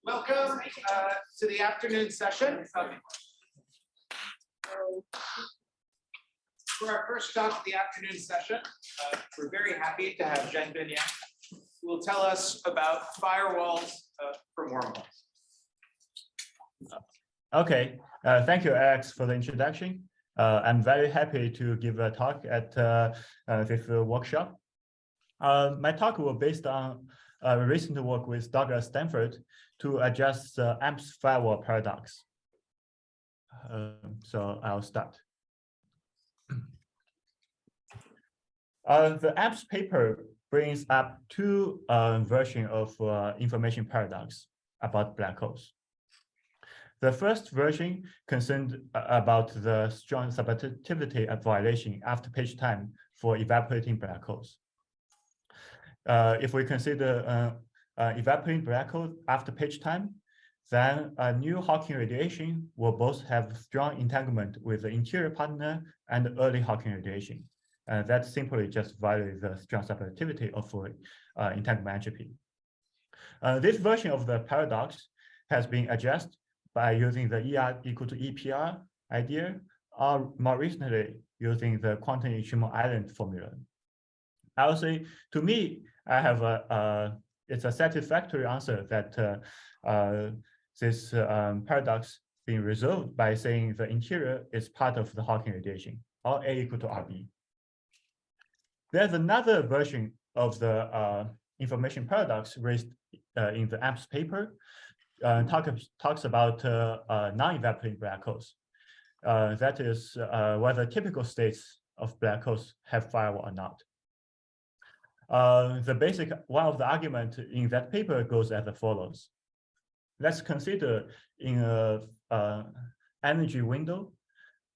Welcome to the afternoon session. For our first talk of the afternoon session, we're very happy to have Zhenbin who will tell us about firewalls from Wormholes. Okay, thank you, Alex, for the introduction. I'm very happy to give a talk at this workshop. My talk will be based on recent work with Douglas Stanford to adjust the AMPS firewall paradox. So I'll start. The AMPS paper brings up two versions of information paradox about black holes. The first version concerned about the strong subjectivity violation after page time for evaporating black holes. If we consider evaporating black hole after page time, then a new Hawking radiation will both have strong entanglement with the interior partner and early Hawking radiation. That simply just violates the strong subjectivity of entanglement entropy. This version of the paradox has been adjusted by using the ER equal to EPR idea, or more recently using the quantum Schumann island formula. I would say, to me, I have it's a satisfactory answer that this paradox being resolved by saying the interior is part of the Hawking radiation, or A equal to RB. There's another version of the information paradox raised in the AMPS paper. Talks about non-evaporating black holes. That is whether typical states of black holes have firewall or not. One of the arguments in that paper goes as follows. Let's consider in a energy window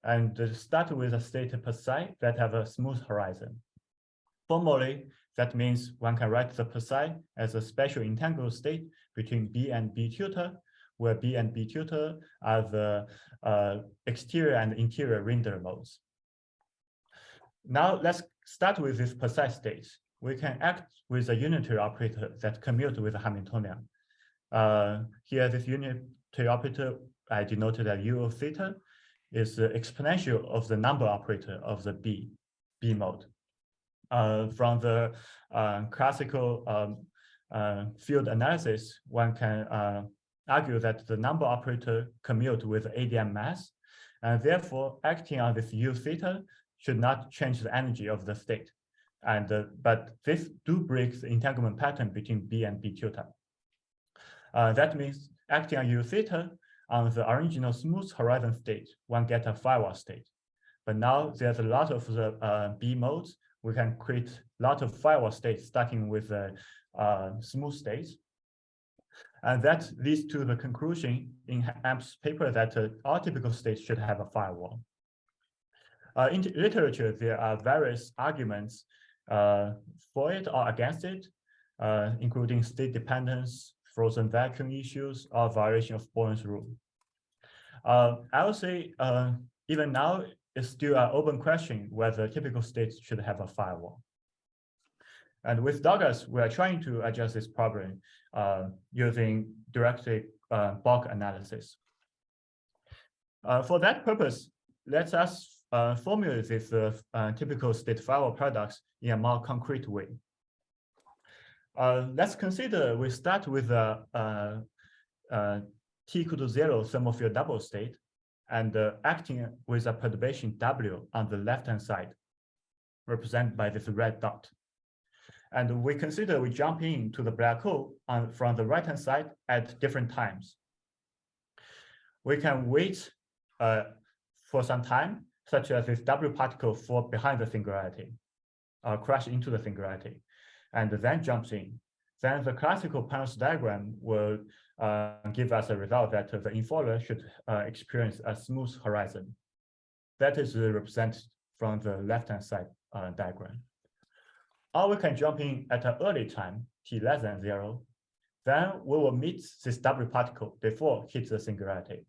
and start with a state per psi that have a smooth horizon. Formally, that means one can write the per psi as a special entangled state between B and B tilde, where B and B tilde are the exterior and interior render modes. Now let's start with this per psi state. We can act with a unitary operator that commute with a Hamiltonian. Here, this unitary operator I denoted as U of theta is the exponential of the number operator of the B mode. From the classical field analysis, one can argue that the number operator commute with ADM mass, and therefore acting on this U theta should not change the energy of the state. But this do break the entanglement pattern between B and B tilde. That means acting on U theta on the original smooth horizon state, one get a firewall state. But now there's a lot of the B modes. We can create a lot of firewall states starting with smooth states. And that leads to the conclusion in AMPS paper that all typical states should have a firewall. In literature, there are various arguments for it or against it, including state dependence, frozen vacuum issues, or violation of Born's rule. I would say even now, it's still an open question whether typical states should have a firewall. And with Douglas, we are trying to address this problem using directly bulk analysis. For that purpose, let us formulate this typical state firewall paradox in a more concrete way. Let's consider we start with a T equal to 0 thermofield double state and acting with a perturbation W on the left-hand side, represented by this red dot. And we consider we jump into the black hole from the right-hand side at different times. We can wait for some time, such as this W particle fall behind the singularity, or crash into the singularity, and then jumps in. Then the classical Penrose diagram will give us a result that the infaller should experience a smooth horizon. That is represented from the left-hand side diagram. Or we can jump in at an early time, t less than 0. Then we will meet this W particle before it hits the singularity.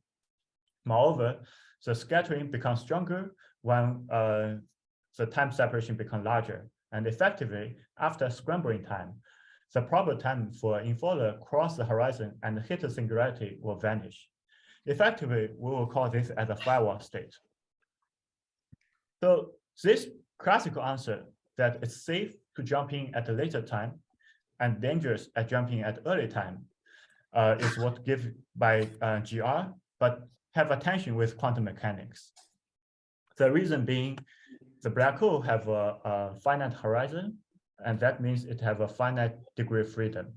Moreover, the scattering becomes stronger when the time separation becomes larger. And effectively, after scrambling time, the probable time for infaller cross the horizon and hit the singularity will vanish. Effectively, we will call this as a firewall state. So this classical answer that it's safe to jump in at a later time and dangerous at jumping at early time is what given by GR, but have a tension with quantum mechanics. The reason being, the black hole have a finite horizon, and that means it have a finite degree of freedom.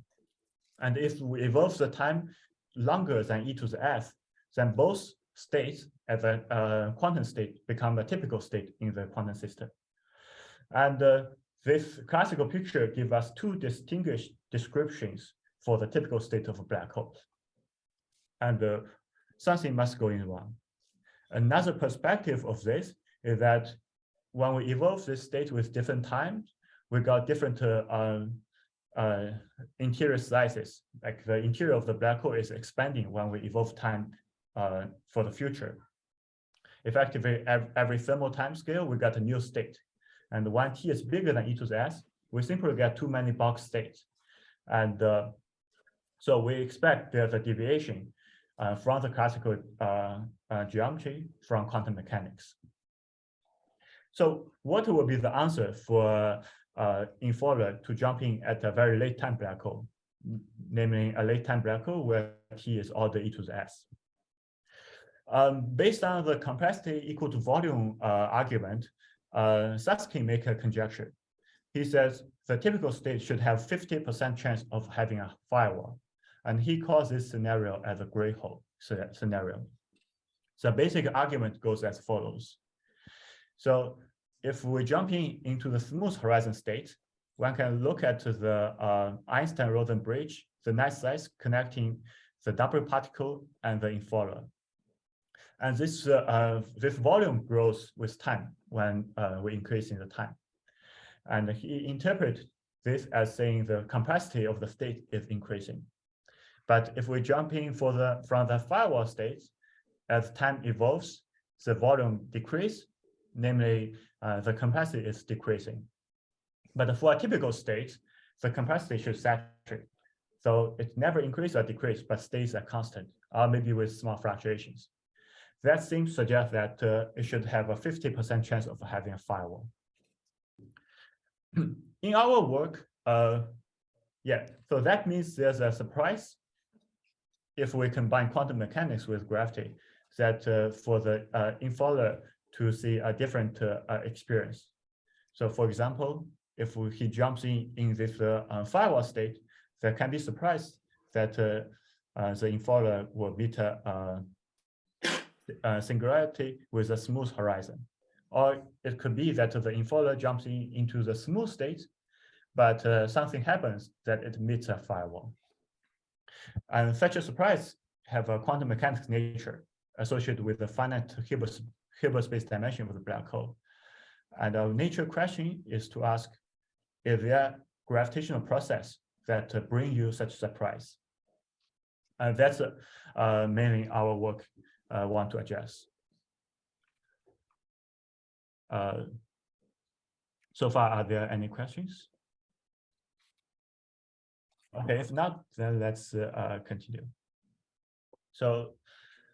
And if we evolve the time longer than e to the s, then both states as a quantum state become a typical state in the quantum system. And this classical picture gives us two distinguished descriptions for the typical state of a black hole. And something must go wrong. Another perspective of this is that when we evolve this state with different times, we got different interior sizes. Like the interior of the black hole is expanding when we evolve time for the future. Effectively, every thermal time scale, we got a new state. And when t is bigger than e to the s, we simply get too many box states. And so we expect there's a deviation from the classical geometry from quantum mechanics. So what will be the answer for infaller to jumping at a very late time black hole, namely a late time black hole where t is order e to the s? Based on the complexity equal to volume argument, Susskind make a conjecture. He says the typical state should have 50% chance of having a firewall. And he calls this scenario as a gray hole scenario. The basic argument goes as follows. So if we jump into the smooth horizon state, one can look at the Einstein-Rosen bridge, the net size connecting the double particle and the infaller. And this volume grows with time when we increase in the time. And he interprets this as saying the complexity of the state is increasing. But if we jump in from the firewall state, as time evolves, the volume decreases, namely the complexity is decreasing. But for a typical state, the complexity should saturate. So it never increases or decreases, but stays a constant, or maybe with small fluctuations. That seems to suggest that it should have a 50% chance of having a firewall. In our work, so that means there's a surprise if we combine quantum mechanics with gravity, that for the infaller to see a different experience. So for example, if he jumps in this firewall state, there can be surprise that the infaller will meet singularity with a smooth horizon. Or it could be that the infaller jumps into the smooth state, but something happens that it meets a firewall. And such a surprise have a quantum mechanics nature associated with the finite Hilbert space dimension of the black hole. And our nature question is to ask, is there gravitational process that bring you such surprise? And that's mainly our work want to address. So far, are there any questions? Okay, if not, then let's continue. So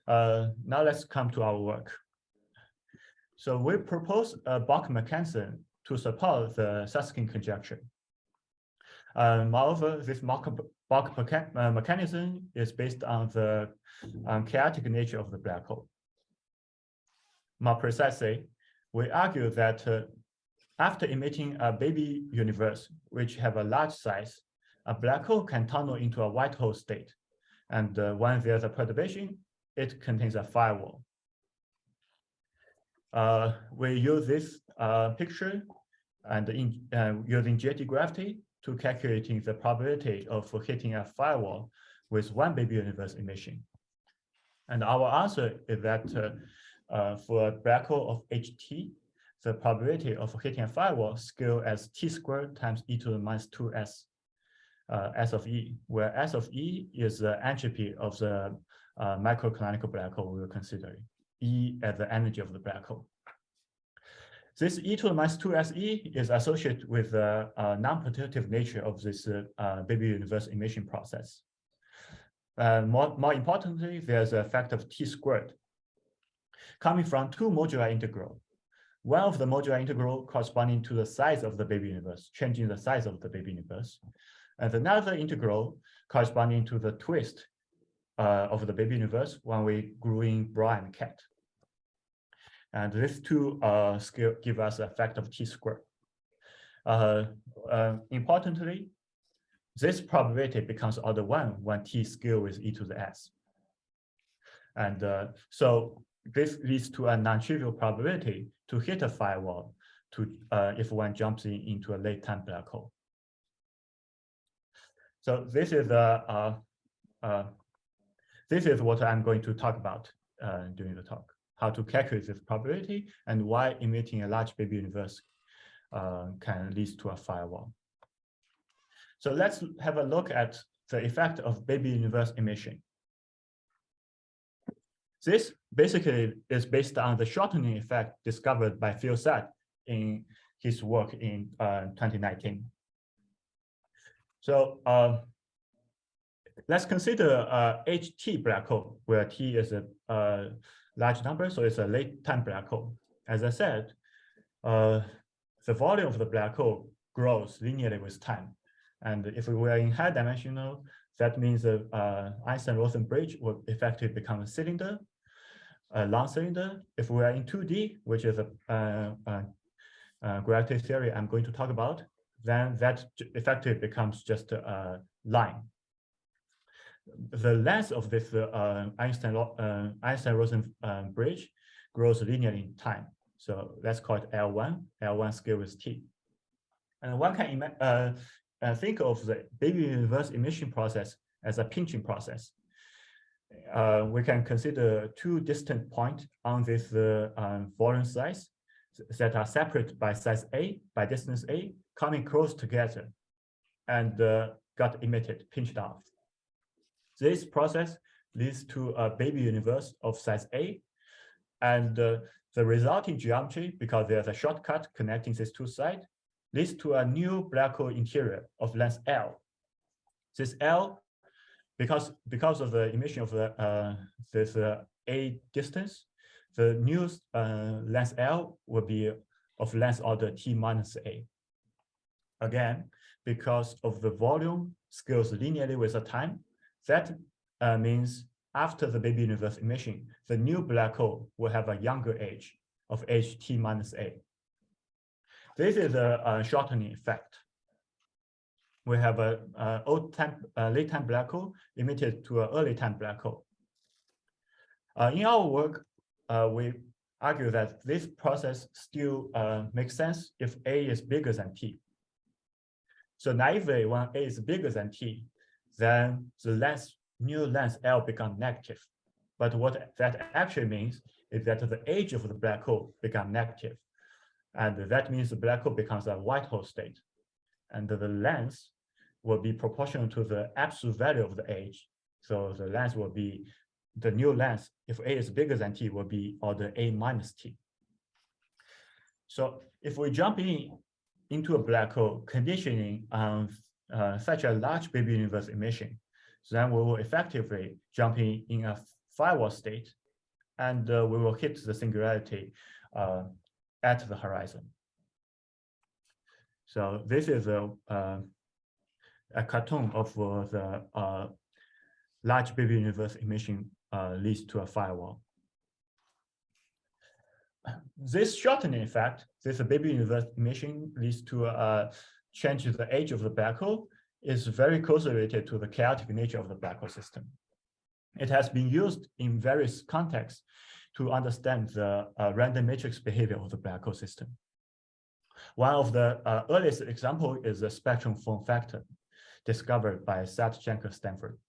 now let's come to our work. So we propose a Bach mechanism to support the Susskind conjecture. Moreover, this Bach mechanism is based on the chaotic nature of the black hole. More precisely, we argue that after emitting a baby universe, which have a large size, a black hole can tunnel into a white hole state. And when there's a perturbation, it contains a firewall. We use this picture and using jetty gravity to calculating the probability of hitting a firewall with one baby universe emission. And our answer is that for a black hole of HT, the probability of hitting a firewall scale as t squared times e to the minus 2s S of E, where S of E is the entropy of the microcanonical black hole we were considering, E as the energy of the black hole. This e to the minus 2 SE is associated with the non-perturbative nature of this baby universe emission process. More importantly, there's a effect of t squared coming from two modular integral. One of the modular integral corresponding to the size of the baby universe, changing the size of the baby universe, and another integral corresponding to the twist of the baby universe when we grew in bra and cat. And these two give us an effect of t squared. Importantly, this probability becomes order 1 when t scale with e to the s. And so this leads to a non-trivial probability to hit a firewall if one jumps into a late-time black hole. So this is what I'm going to talk about during the talk: how to calculate this probability and why emitting a large baby universe can lead to a firewall. So let's have a look at the effect of baby universe emission. This basically is based on the shortening effect discovered by Phil Sack in his work in 2019. So let's consider a HT black hole, where T is a large number, so it's a late-time black hole. As I said, the volume of the black hole grows linearly with time. And if we were in high dimensional, that means the Einstein-Rosen bridge will effectively become a cylinder, a long cylinder. If we are in 2D, which is a gravity theory I'm going to talk about, then that effectively becomes just a line. The length of this Einstein-Rosen bridge grows linearly in time. So let's call it L1. L1 scale with T. And one can think of the baby universe emission process as a pinching process. We can consider two distant points on this volume size that are separated by size A, by distance A, coming close together and got emitted, pinched off. This process leads to a baby universe of size A, and the resulting geometry, because there's a shortcut connecting these two sides, leads to a new black hole interior of length L. This L, because of the emission of this A distance, the new length L will be of length order T minus A. Again, because of the volume scales linearly with the time, that means after the baby universe emission, the new black hole will have a younger age of age T minus A. This is a shortening effect. We have a late time black hole emitted to an early time black hole. In our work, we argue that this process still makes sense if A is bigger than T. So naively, when A is bigger than T, then the new length L becomes negative. But what that actually means is that the age of the black hole becomes negative. And that means the black hole becomes a white hole state. And the length will be proportional to the absolute value of the age. So the length will be, the new length, if A is bigger than T, will be order A minus T. So if we jump into a black hole conditioning on such a large baby universe emission, then we will effectively jump in a firewall state, and we will hit the singularity at the horizon. So this is a cartoon of the large baby universe emission leads to a firewall. This shortening effect, this baby universe emission leads to a change in the age of the black hole, is very closely related to the chaotic nature of the black hole system. It has been used in various contexts to understand the random matrix behavior of the black hole system. One of the earliest example is the spectrum form factor discovered by Sat Stanford.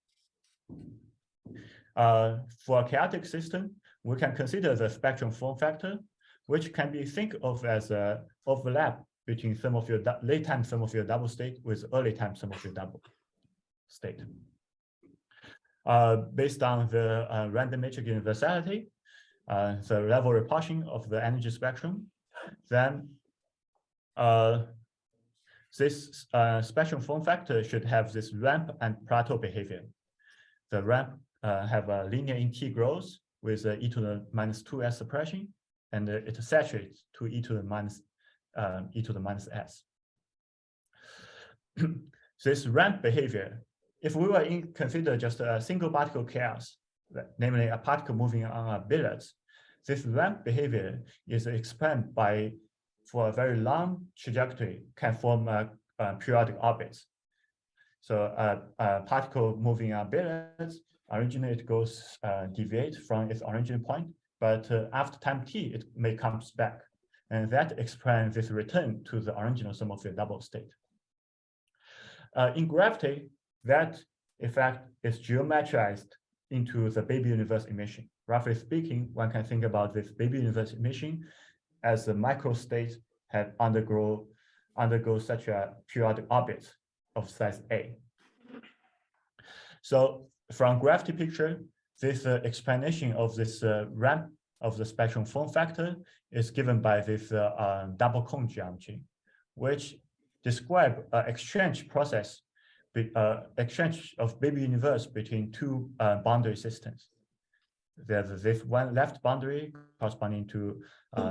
For a chaotic system, we can consider the spectrum form factor, which can be think of as an overlap between late-time thermofield double state with early-time thermofield double state. Based on the random matrix universality, the level repulsion of the energy spectrum, then this spectrum form factor should have this ramp and plateau behavior. The ramp have a linear integrals with e to the minus 2s suppression, and it saturates to e to the minus s. This ramp behavior, if we were consider just a single particle chaos, namely a particle moving on a billiard, this ramp behavior is explained by, for a very long trajectory, can form periodic orbits. So a particle moving on billiards, originally it goes deviate from its origin point, but after time t, it may come back. And that explains this return to the original thermofield double state. In gravity, that effect is geometrized into the baby universe emission. Roughly speaking, one can think about this baby universe emission as the microstate had undergo such a periodic orbit of size A. So from gravity picture, this explanation of this ramp of the spectrum form factor is given by this double cone geometry, which describe exchange process, exchange of baby universe between two boundary systems. There's this one left boundary corresponding to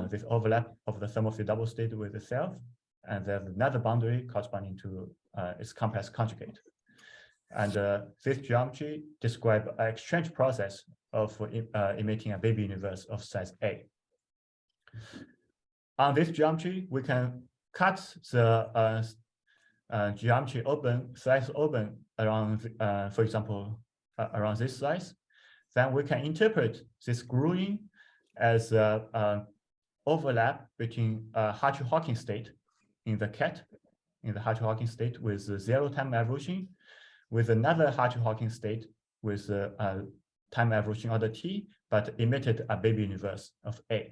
this overlap of the thermofield double state with itself, and there's another boundary corresponding to its complex conjugate. And this geometry describes an exchange process of emitting a baby universe of size A. On this geometry, we can cut the geometry open, slice open around, for example, around this slice. Then we can interpret this growing as overlap between Hartree-Hawking state in the cat, in the Hartree-Hawking state with zero time evolution, with another Hartree-Hawking state with time evolution order t, but emitted a baby universe of A.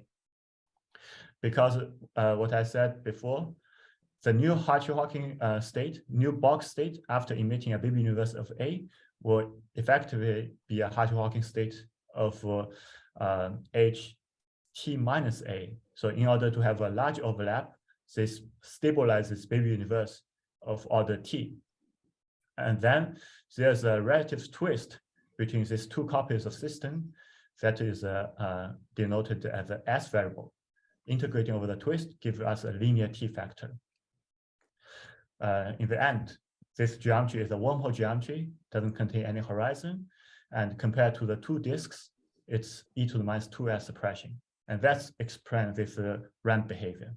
Because what I said before, the new Hartree-Hawking state, new box state after emitting a baby universe of A will effectively be a Hartree-Hawking state of h t minus A. So in order to have a large overlap, this stabilizes baby universe of order t. And then there's a relative twist between these two copies of system that is denoted as the S variable. Integrating over the twist gives us a linear t factor. In the end, this geometry is a wormhole geometry, doesn't contain any horizon, and compared to the two disks, it's e to the minus 2s suppression. And that's explains this ramp behavior.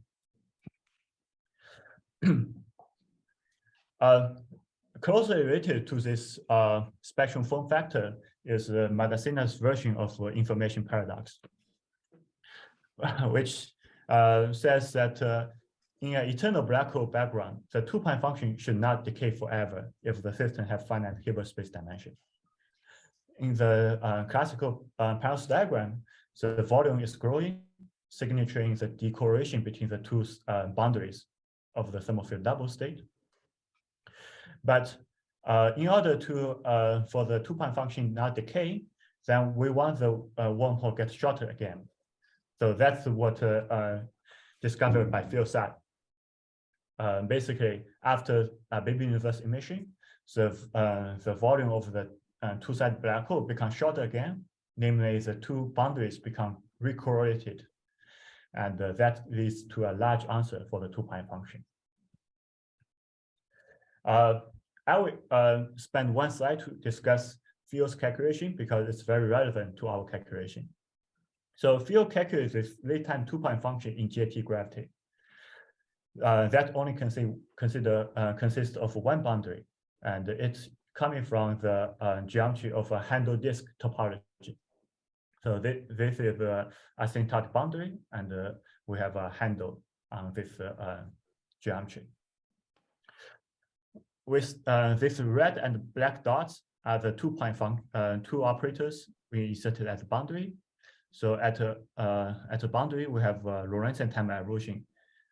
Closely related to this spectrum form factor is Magasena's version of information paradox, which says that in an eternal black hole background, the two-point function should not decay forever if the system has finite Hilbert space dimension. In the classical Penrose diagram, the volume is growing, signaturing the decorrelation between the two boundaries of the thermofield double state. But in order to for the two-point function not decay, then we want the wormhole get shorter again. So that's what discovered by Phil Saad. Basically, after baby universe emission, the volume of the two-sided black hole becomes shorter again. Namely, the two boundaries become recorrelated, and that leads to a large answer for the two-point function. I will spend one slide to discuss Phil's calculation because it's very relevant to our calculation. So Phil calculates this late-time two-point function in JT gravity. That only consists of one boundary, and it's coming from the geometry of a handle disk topology. So this is the asymptotic boundary, and we have a handle on this geometry. With this red and black dots are the two operators we inserted at the boundary. So at a boundary, we have Lorentzian time evolution,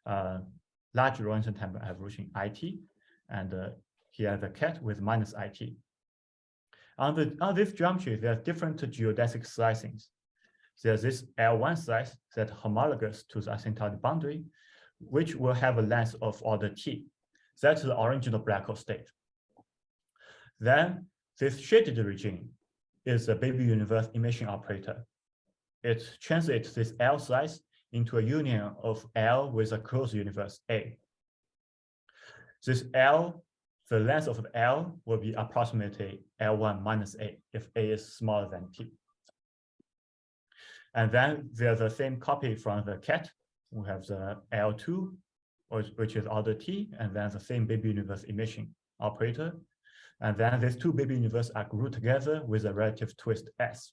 large Lorentzian time evolution IT, and here the cat with minus IT. On this geometry, there are different geodesic slicings. there's this L1 slice that homologous to the asymptotic boundary, which will have a length of order T. That's the original black hole state. Then this shaded region is a baby universe emission operator. It translates this L slice into a union of L with a closed universe A. This L, the length of L will be approximately L1 minus A if A is smaller than T. And then there's the same copy from the cat. We have the L2, which is order T, and then the same baby universe emission operator. And then these two baby universes are grouped together with a relative twist S.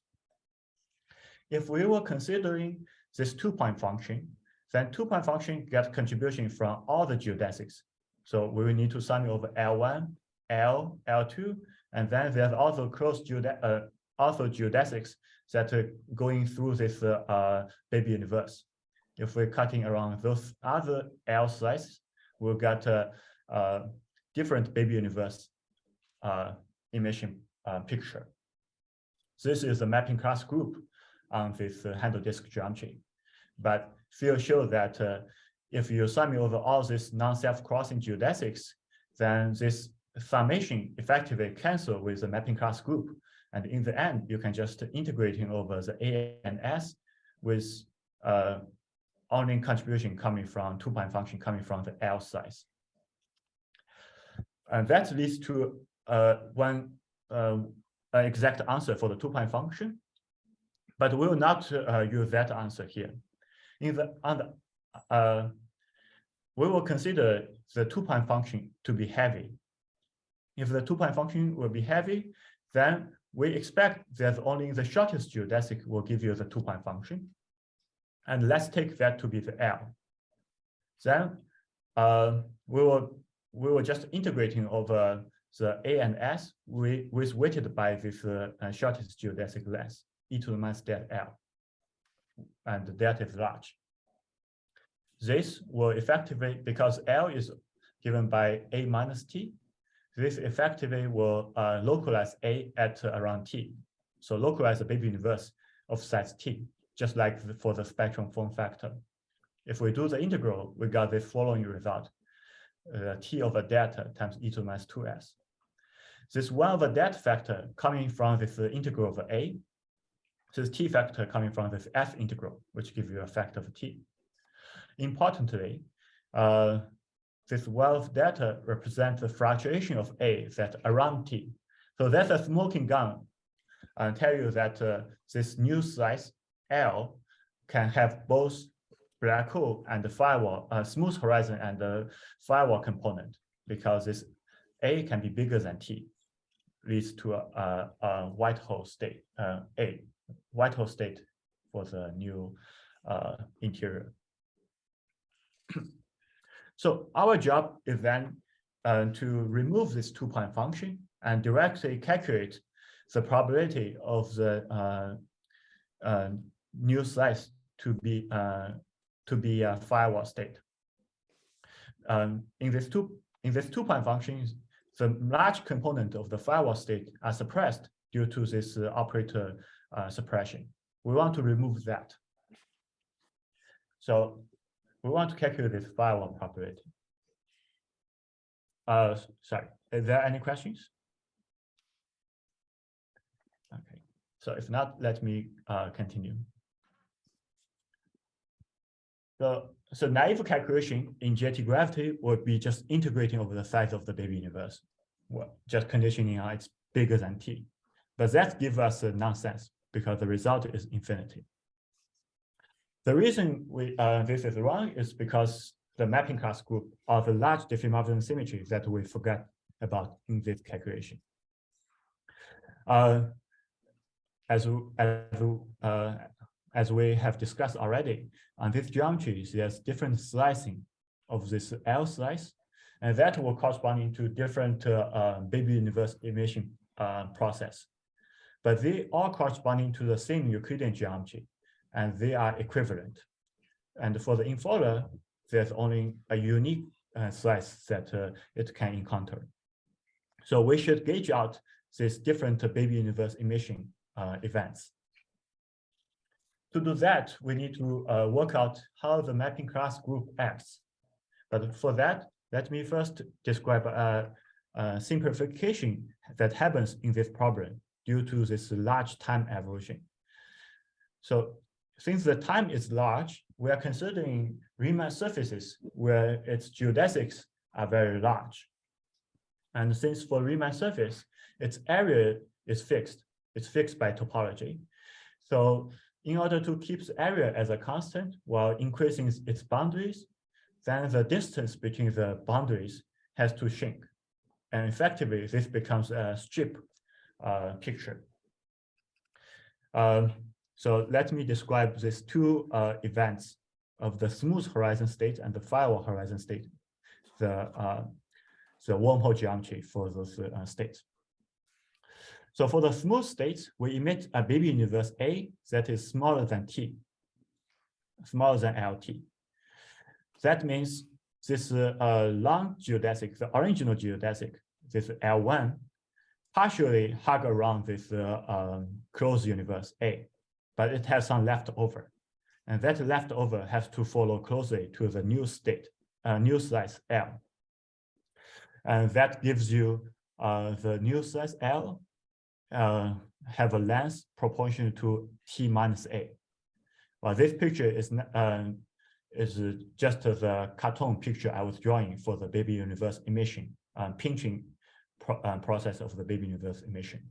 If we were considering this two-point function, then two-point function gets contribution from all the geodesics. So we will need to sum over L1, L, L2, and then there's also closed geodesics that are going through this baby universe. If we're cutting around those other L slices, we'll get a different baby universe emission picture. This is a mapping class group on this handle disk geometry. But Phil showed that if you sum over all these non-self-crossing geodesics, then this summation effectively cancel with the mapping class group. And in the end, you can just integrating over the A and S with only contribution coming from two-point function coming from the L size. And that leads to one exact answer for the two-point function, but we will not use that answer here. We will consider the two-point function to be heavy. If the two-point function will be heavy, then we expect that only the shortest geodesic will give you the two-point function. And let's take that to be the L. Then we will just integrating over the A and S with weighted by this shortest geodesic length, e to the minus delta L. And delta is large. This will effectively, because L is given by A minus T, this effectively will localize A at around T. So localize the baby universe of size T, just like for the spectrum form factor. If we do the integral, we got the following result, T over delta times e to the minus 2s. This 1 over delta factor coming from this integral of A, this T factor coming from this S integral, which gives you a factor of T. Importantly, this 1 of delta represents the fluctuation of A that around T. So that's a smoking gun and tell you that this new size L can have both black hole and the firewall, smooth horizon and the firewall component, because this A can be bigger than T, leads to a white hole state, white hole state for the new interior. So our job is then to remove this two-point function and directly calculate the probability of the new slice to be a firewall state. In this two-point function, the large component of the firewall state are suppressed due to this operator suppression. We want to remove that. So we want to calculate this firewall probability. Sorry, is there any questions? Okay, so if not, let me continue. So naive calculation in Jackiw-Gravity would be just integrating over the size of the baby universe, well, just conditioning on it's bigger than T. But that gives us a nonsense because the result is infinity. The reason this is wrong is because the mapping class group are the large diffeomorphism symmetry that we forgot about in this calculation. As we have discussed already, on this geometry, there's different slicing of this L slice, and that will correspond to different baby universe emission process. But they all corresponding to the same Euclidean geometry, and they are equivalent. And for the enfolder, there's only a unique slice that it can encounter. So we should gauge out these different baby universe emission events. To do that, we need to work out how the mapping class group acts. But for that, let me first describe a simplification that happens in this problem due to this large time evolution. So since the time is large, we are considering Riemann surfaces where its geodesics are very large. And since for Riemann surface, its area is fixed. It's fixed by topology. So in order to keep the area as a constant while increasing its boundaries, then the distance between the boundaries has to shrink. And effectively, this becomes a strip picture. So let me describe these two events of the smooth horizon state and the firewall horizon state, the wormhole geometry for those states. So for the smooth states, we emit a baby universe A that is smaller than T, smaller than LT. That means this long geodesic, the original geodesic, this L1, partially hug around this closed universe A, but it has some leftover. And that leftover has to follow closely to the new state, new slice L. And that gives you the new slice L have a length proportional to T minus A. Well, this picture is just the cartoon picture I was drawing for the baby universe emission, pinching process of the baby universe emission.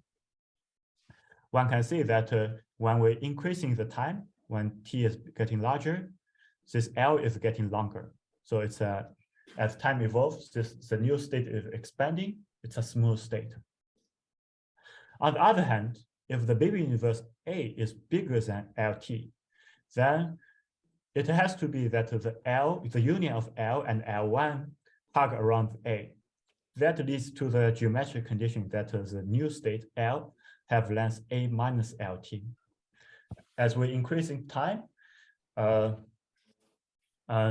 One can see that when we're increasing the time, when T is getting larger, this L is getting longer. So it's as time evolves, the new state is expanding. It's a smooth state. On the other hand, if the baby universe A is bigger than LT, then it has to be that the union of L and L1 hug around A. That leads to the geometric condition that the new state L have length A minus LT. As we increase in time,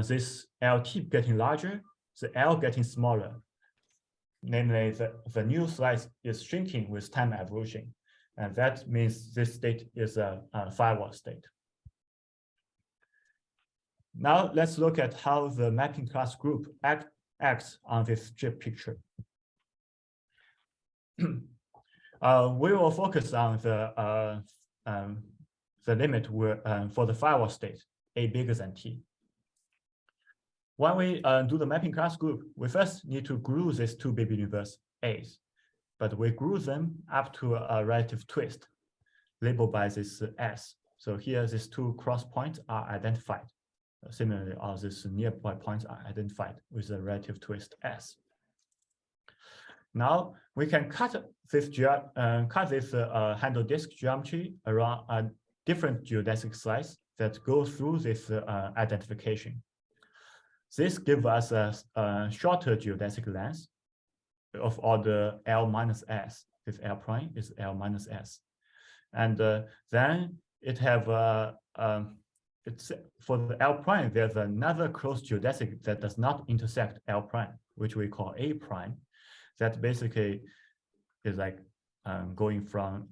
this LT getting larger, the L getting smaller. Namely, the new slice is shrinking with time evolution. And that means this state is a firewall state. Now let's look at how the mapping class group acts on this strip picture. We will focus on the limit for the firewall state, A bigger than T. When we do the mapping class group, we first need to glue these two baby universe A's, but we glue them up to a relative twist labeled by this S. So here, these two cross points are identified. Similarly, all these nearby points are identified with a relative twist S. Now we can cut this handle disk geometry around a different geodesic slice that go through this identification. This gives us a shorter geodesic length of order L minus S. This L prime is L minus S. And then it have for the L prime, there's another closed geodesic that does not intersect L prime, which we call A prime. That basically is like going from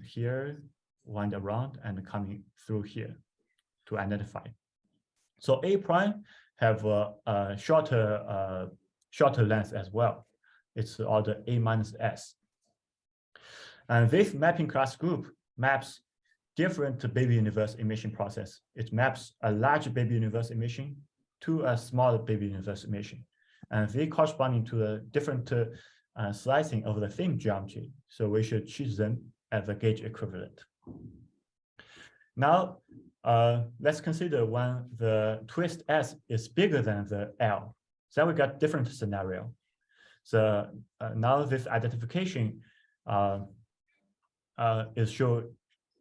here, wind around and coming through here to identify. So A prime have a shorter length as well. It's order A minus S. And this mapping class group maps different baby universe emission process. It maps a large baby universe emission to a small baby universe emission. And they corresponding to the different slicing of the same geometry. So we should choose them as a gauge equivalent. Now, let's consider when the twist S is bigger than the L. Then we got different scenario. So now this identification is shown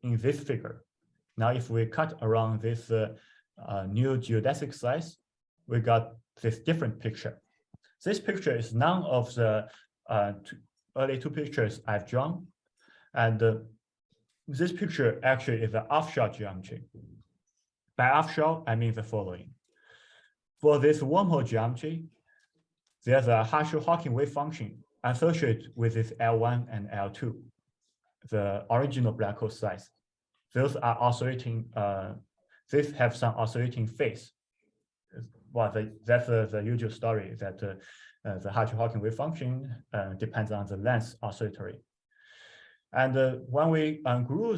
in this figure. Now, if we cut around this new geodesic slice, we got this different picture. This picture is none of the early two pictures I've drawn. And this picture actually is an offshore geometry. By offshore, I mean the following. For this wormhole geometry, there's a Harshad-Hawking wave function associated with this L1 and L2, the original black hole size. those are oscillating. These have some oscillating phase. Well, that's the usual story that the Hartree-Hawking wave function depends on the length oscillatory. And when we grew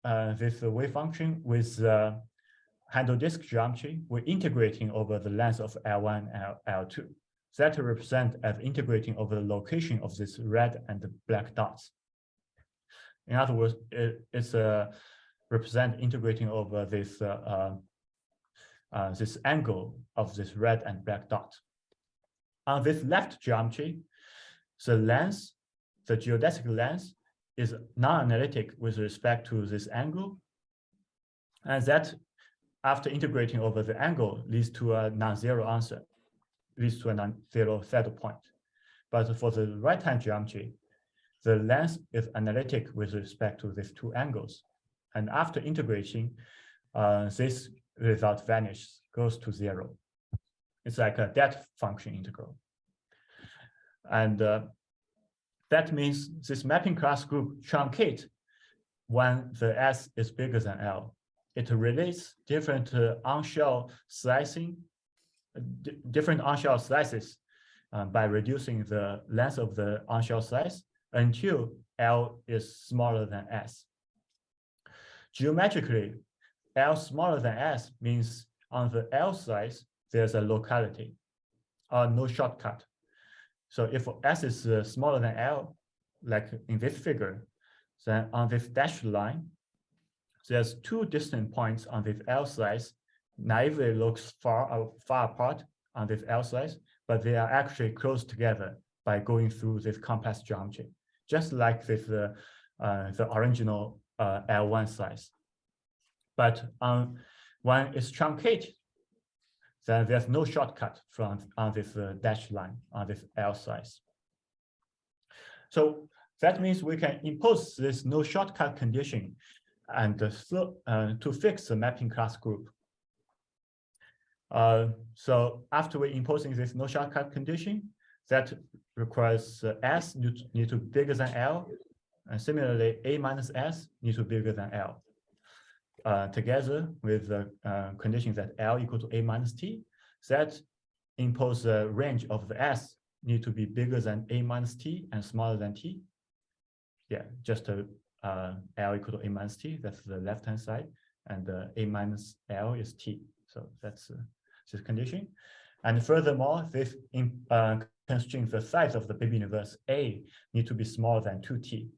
this wave function with handle disk geometry, we're integrating over the length of L1 and L2. That represent as integrating over the location of this red and black dots. In other words, it's represent integrating over this this angle of this red and black dot. On this left geometry, the length, the geodesic length, is non-analytic with respect to this angle, and that, after integrating over the angle, leads to a non-zero answer, leads to a non-zero saddle point. But for the right-hand geometry, the length is analytic with respect to these two angles. And after integration, this result vanishes, goes to zero. It's like a depth function integral. And that means this mapping class group truncates when the S is bigger than L. It relates different on-shell slicing, different on-shell slices by reducing the length of the on-shell slice until L is smaller than S. Geometrically, L smaller than S means on the L slice, there's a locality, no shortcut. So if S is smaller than L, like in this figure, then on this dashed line, there's two distant points on this L slice. Naively looks far apart on this L slice, but they are actually close together by going through this complex geometry, just like this the original L1 slice. But when it's truncated, then there's no shortcut on this dashed line on this L slice. So that means we can impose this no shortcut condition and to fix the mapping class group. So after we imposing this no shortcut condition, that requires S need to be bigger than L, and similarly A minus S need to be bigger than L. Together with the condition that L equal to A minus T, that impose a range of the S need to be bigger than A minus T and smaller than T. Yeah, just L equal to A minus T, that's the left-hand side, and A minus L is T. So that's this condition. And furthermore, this constrains the size of the baby universe A need to be smaller than 2T.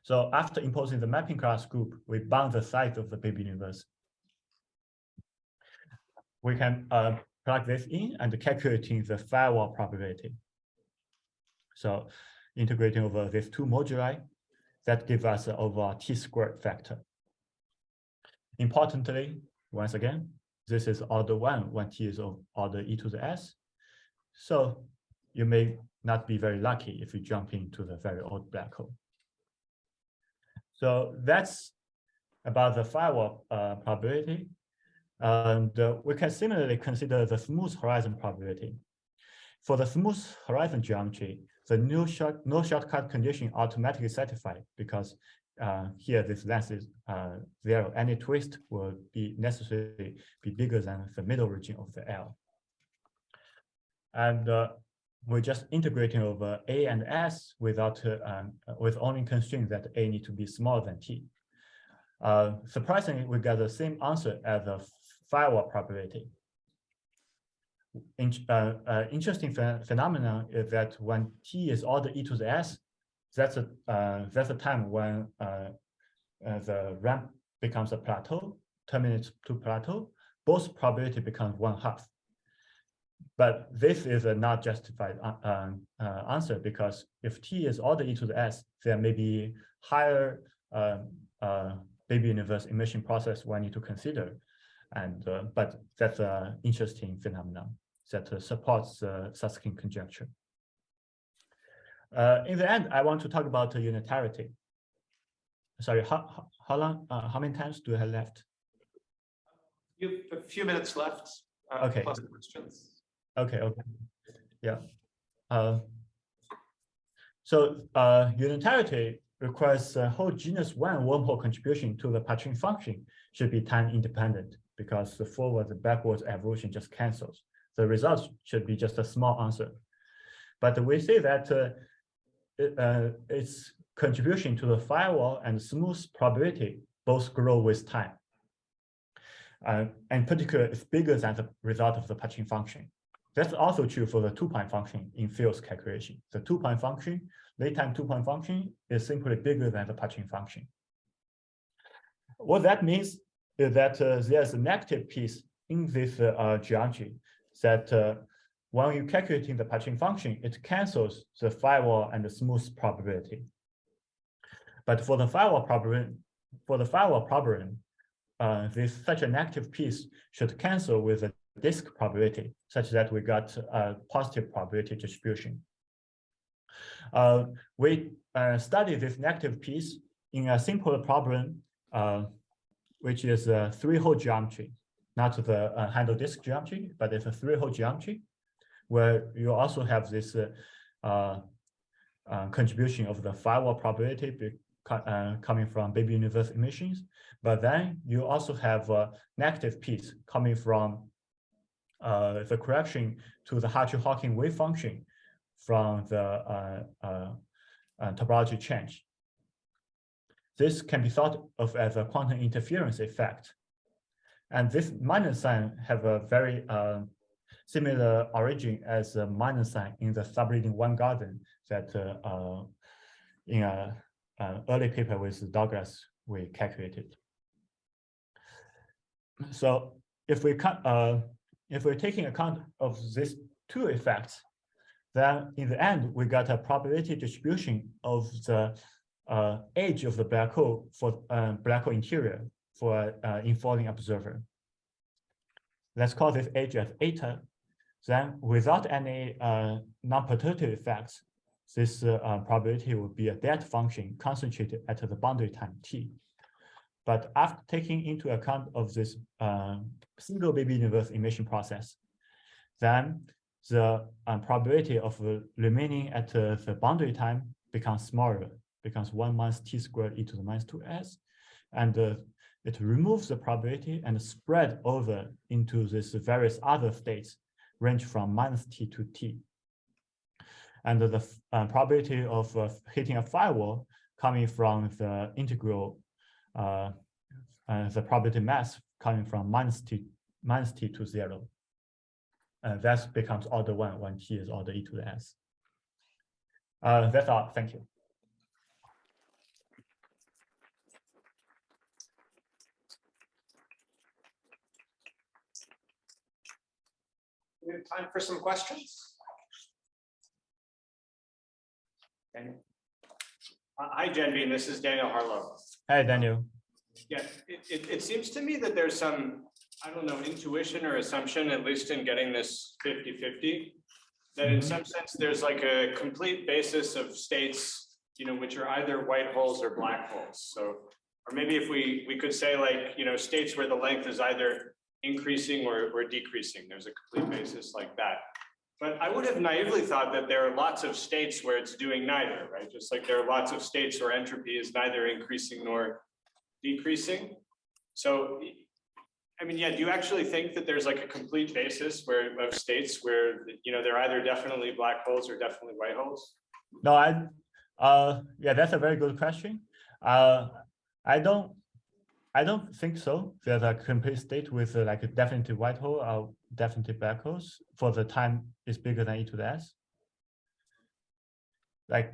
So after imposing the mapping class group, we bound the size of the baby universe. We can plug this in and calculating the firewall probability. So integrating over these two moduli, that gives us an overall T-squared factor. Importantly, once again, this is order 1 when T is of order e to the S. So you may not be very lucky if you jump into the very old black hole. So that's about the firewall probability. And we can similarly consider the smooth horizon probability. For the smooth horizon geometry, the no shortcut condition automatically satisfied because here this length is 0. Any twist will be necessarily be bigger than the middle region of the L. And we're just integrating over A and S without with only constraint that A need to be smaller than T. Surprisingly, we got the same answer as the firewall probability. Interesting phenomenon is that when T is order e to the S, that's a time when the ramp becomes a plateau, terminates to plateau. Both probability becomes 1/2. But this is a not justified answer because if T is order e to the S, there may be higher baby universe emission process we need to consider. And but that's an interesting phenomenon that supports the Susskind conjecture. In the end, I want to talk about unitarity. Sorry, how long? How many times do I have left? You have a few minutes left. Okay. Plus questions. Okay. Yeah. So unitarity requires a whole genus one wormhole contribution to the patching function should be time independent because the forward and backwards evolution just cancels. The result should be just a small answer. But we say that its contribution to the firewall and smooth probability both grow with time. And particularly, it's bigger than the result of the patching function. That's also true for the two-point function in fields calculation. The two-point function, late time two-point function, is simply bigger than the patching function. What that means is that there's a negative piece in this geometry that when you're calculating the patching function, it cancels the firewall and the smooth probability. But for the firewall problem, such a negative piece should cancel with a disk probability, such that we got a positive probability distribution. We study this negative piece in a simple problem, which is a three-hole geometry, not the handle disk geometry, but it's a three-hole geometry, where you also have this contribution of the firewall probability coming from baby universe emissions, but then you also have a negative piece coming from the correction to the Hartree-Hawking wave function from the topology change. This can be thought of as a quantum interference effect. And this minus sign have a very similar origin as a minus sign in the subreading one garden that in an early paper with Douglas we calculated. So if we're taking account of these two effects, then in the end we got a probability distribution of the age of the black hole for black hole interior for infalling observer. Let's call this age as eta. Then without any non-perturbative effects, this probability will be a dead function concentrated at the boundary time t. But after taking into account of this single baby universe emission process, then the probability of remaining at the boundary time becomes smaller, becomes 1 minus t squared e to the minus 2s, and it removes the probability and spread over into these various other states, range from minus t to t. And the probability of hitting a firewall coming from the integral, the probability mass coming from minus t to 0. That becomes order 1 when t is order e to the s. That's all. Thank you. We have time for some questions. Daniel. Hi, Zhenbin. This is Daniel Harlow. Hi, Daniel. Yeah, it seems to me that there's some, I don't know, intuition or assumption, at least in getting this 50-50, that in some sense there's like a complete basis of states, which are either white holes or black holes. So, or maybe if we could say like, states where the length is either increasing or decreasing. There's a complete basis like that. But I would have naively thought that there are lots of states where it's doing neither, right? Just like there are lots of states where entropy is neither increasing nor decreasing. So, I mean, yeah, do you actually think that there's like a complete basis of states where, they're either definitely black holes or definitely white holes? No, yeah, that's a very good question. I don't think so. There's a complete state with like a definitely white hole or definitely black holes for the time is bigger than e to the s. Like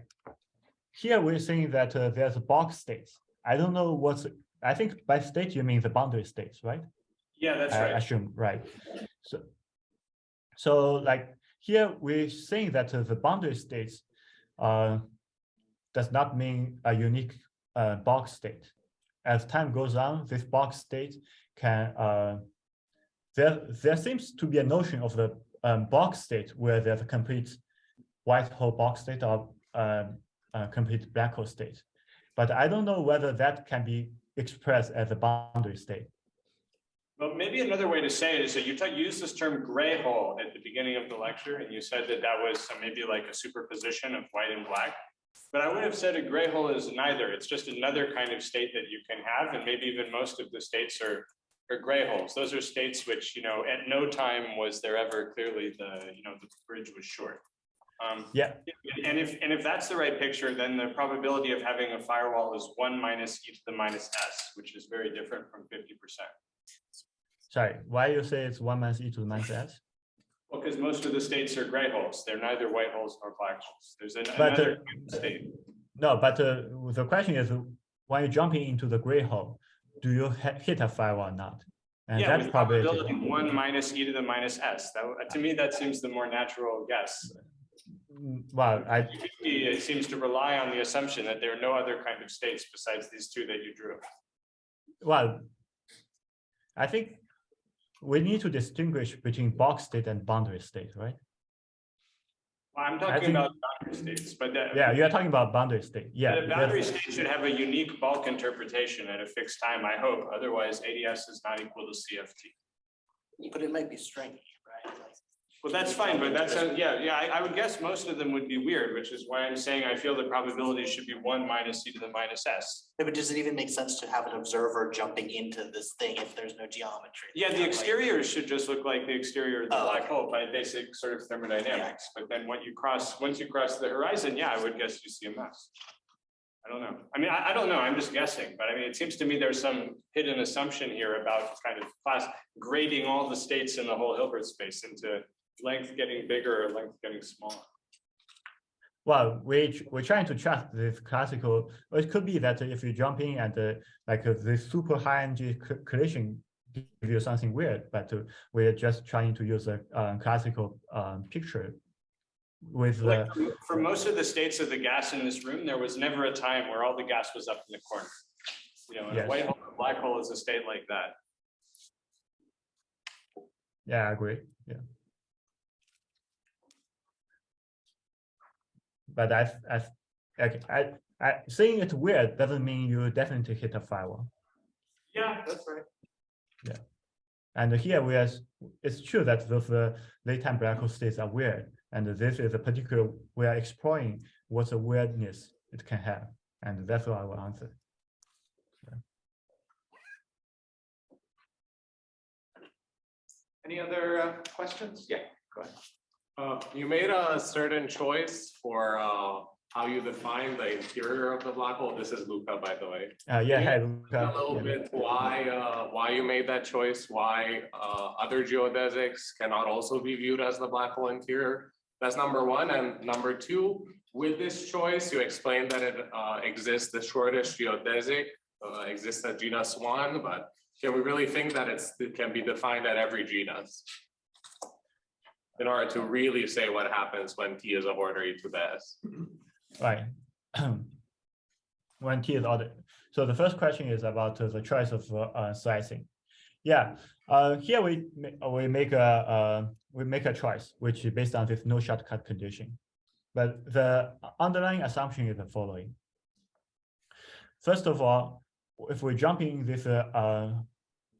here we're saying that there's a box states. I don't know I think by state you mean the boundary states, right? Yeah, that's right. I assume, right. So like here we're saying that the boundary states does not mean a unique box state. As time goes on, this box state can, there seems to be a notion of the box state where there's a complete white hole box state or complete black hole state. But I don't know whether that can be expressed as a boundary state. Well, maybe another way to say it is that you used this term gray hole at the beginning of the lecture, and you said that that was maybe like a superposition of white and black. But I would have said a gray hole is neither. It's just another kind of state that you can have, and maybe even most of the states are gray holes. Those are states which, at no time was there ever clearly the bridge was short. Yeah. And if that's the right picture, then the probability of having a firewall is 1 minus e to the minus s, which is very different from 50%. Sorry, why you say it's 1 minus e to the minus s? Well, because most of the states are gray holes. They're neither white holes nor black holes. There's another state. No, but the question is, when you're jumping into the gray hole, do you hit a firewall or not? And yeah, that's probability 1 minus e to the minus s. To me, that seems the more natural guess. Well, it seems to rely on the assumption that there are no other kind of states besides these two that you drew. Well, I think we need to distinguish between box state and boundary state, right? Well, I'm talking about boundary states, but yeah, you're talking about boundary state. Yeah, the boundary state should have a unique bulk interpretation at a fixed time, I hope. Otherwise, ADS is not equal to CFT. But it might be strange, right? Well, that's fine, but that's I would guess most of them would be weird, which is why I'm saying I feel the probability should be 1 minus e to the minus s. Yeah, but does it even make sense to have an observer jumping into this thing if there's no geometry? Yeah, the exterior should just look like the exterior of the black hole by basic sort of thermodynamics. Yeah. But then once you cross the horizon, yeah, I would guess you see a mess. I don't know. I mean, I don't know. I'm just guessing, but I mean, it seems to me there's some hidden assumption here about kind of grading all the states in the whole Hilbert space into length getting bigger or length getting smaller. Well, we're trying to trust this classical. Well, it could be that if you jump in and this super high energy collision give you something weird, but we're just trying to use a classical picture. With for most of the states of the gas in this room, there was never a time where all the gas was up in the corner. And yes. A white hole, a black hole is a state like that. Yeah, I agree. Yeah. But I saying it weird doesn't mean you definitely hit a firewall. Yeah, that's right. Yeah, and here it's true that those late-time black hole states are weird, and this is a particular we are exploring what's a weirdness it can have, and that's what I will answer. Yeah. Any other questions? Yeah, go ahead. You made a certain choice for how you define the interior of the black hole. This is Luca, by the way. Yeah, hey, Luca. A little bit why you made that choice, why other geodesics cannot also be viewed as the black hole interior. That's number one. And number two, with this choice, you explained that it exists, the shortest geodesic exists at genus 1, but can we really think that it can be defined at every genus in order to really say what happens when T is of order e to the s? Right. When T is ordered. So the first question is about the choice of slicing. Yeah, here we make a choice which is based on this no shortcut condition. But the underlying assumption is the following. First of all, if we jump in this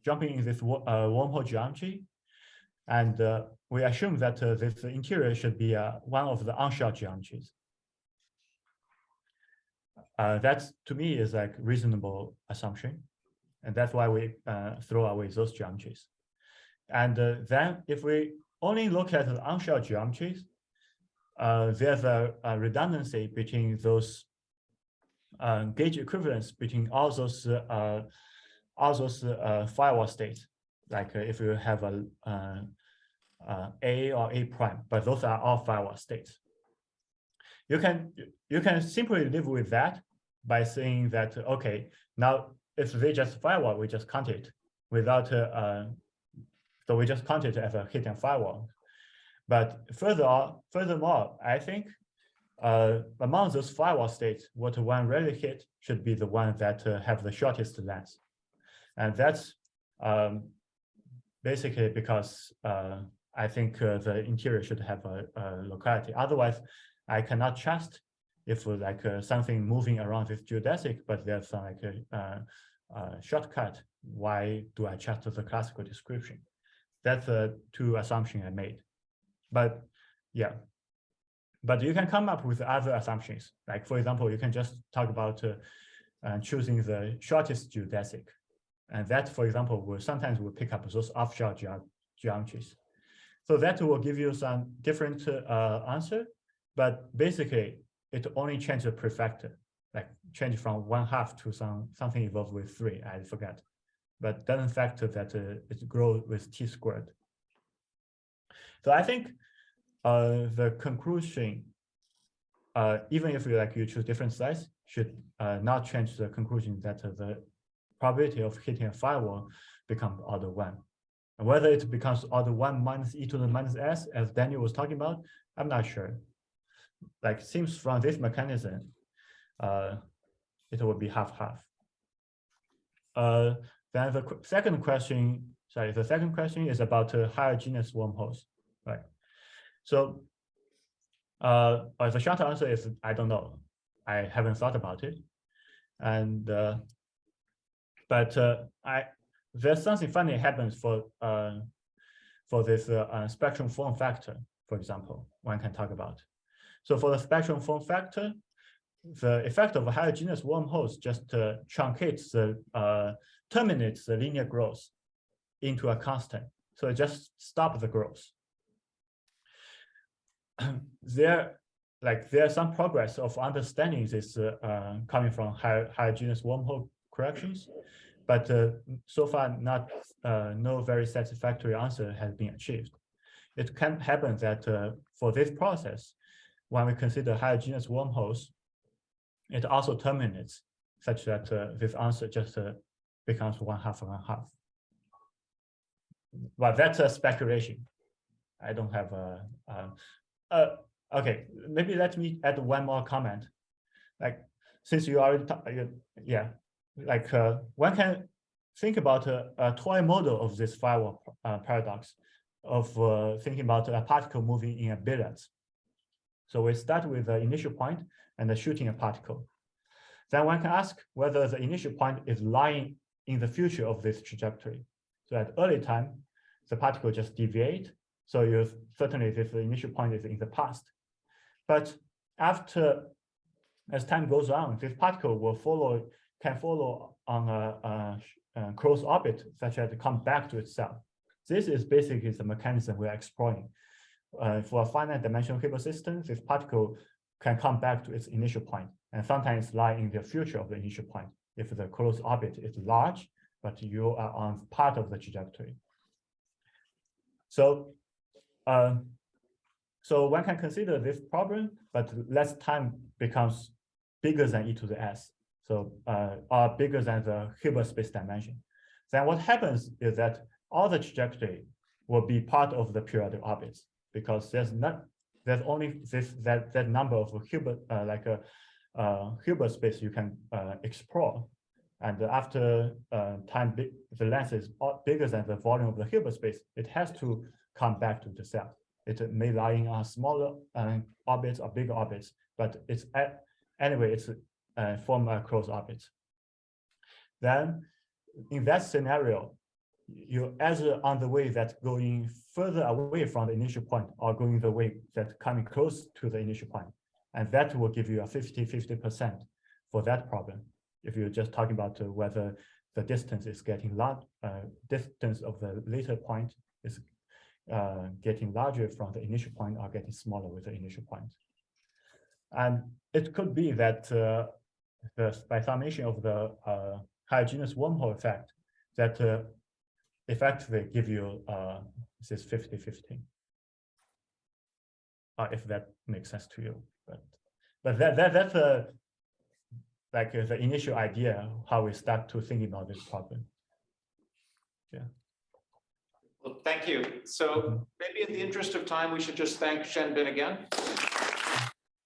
wormhole geometry, and we assume that this interior should be one of the unshot geometries. That to me is like reasonable assumption, and that's why we throw away those geometries. And then if we only look at the unshot geometries, there's a redundancy between those gauge equivalence between all those firewall states. Like if you have a or A prime, but those are all firewall states. You can simply live with that by saying that, okay, now if they just firewall, we just count it without so we just count it as a hidden firewall. But furthermore, I think among those firewall states, what one really hit should be the one that have the shortest length, and that's basically because I think the interior should have a locality. Otherwise, I cannot trust if like something moving around this geodesic, but there's some like a shortcut. Why do I trust the classical description? That's the two assumptions I made. But yeah, But you can come up with other assumptions. Like, for example, you can just talk about choosing the shortest geodesic. And that, for example, will sometimes pick up those offshore geometries. So that will give you some different answer, but basically it only changes the prefactor, like change from 1/2 to something evolved with 3, I forget, but doesn't factor that it grows with t squared. So I think the conclusion, even if you choose different size, should not change the conclusion that the probability of hitting a firewall becomes order 1. And whether it becomes order 1 minus e to the minus s, as Daniel was talking about, I'm not sure. Like, seems from this mechanism, it will be 50/50. Then the second question is about higher genus wormholes, right? So the short answer is I don't know. I haven't thought about it, and but there's something funny happens for this spectrum form factor, for example, one can talk about. So for the spectrum form factor, the effect of a higher genus wormholes just truncates terminates the linear growth into a constant. So it just stops the growth. There's some progress of understanding this coming from higher genus wormhole corrections, but so far no very satisfactory answer has been achieved. It can happen that for this process, when we consider higher genus wormholes, it also terminates such that this answer just becomes 1/2 and 1/2. But that's a speculation. I don't have okay, maybe let me add one more comment. Like, since you already one can think about a toy model of this firewall paradox of thinking about a particle moving in a billiards. So we start with the initial point and shooting a particle. Then one can ask whether the initial point is lying in the future of this trajectory. So at early time, the particle just deviate. So you certainly this initial point is in the past. But as time goes on, this particle can follow on a close orbit such that it comes back to itself. This is basically the mechanism we're exploring. For a finite dimensional Hilbert system, this particle can come back to its initial point and sometimes lie in the future of the initial point if the closed orbit is large, but you are on part of the trajectory. So, so one can consider this problem, but less time becomes bigger than e to the s, so are bigger than the Hilbert space dimension. Then what happens is that all the trajectory will be part of the periodic orbits, because there's only that number of Hilbert Hilbert space you can explore, and after the length is bigger than the volume of the Hilbert space, it has to come back to the cell. It may lie in a smaller orbits or bigger orbits, but it's anyway it's form a closed orbit. Then in that scenario, you're either on the way that's going further away from the initial point or going the way that's coming close to the initial point. And that will give you a 50-50% for that problem. If you're just talking about whether the distance is getting large, distance of the later point is getting larger from the initial point or getting smaller with the initial point. And it could be that by summation of the higher genus wormhole effect, that effectively give you this 50-50, if that makes sense to you. But that's like the initial idea how we start to think about this problem. Yeah. Well, thank you. So maybe in the interest of time, we should just thank Zhenbin again.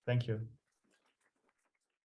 Thank you.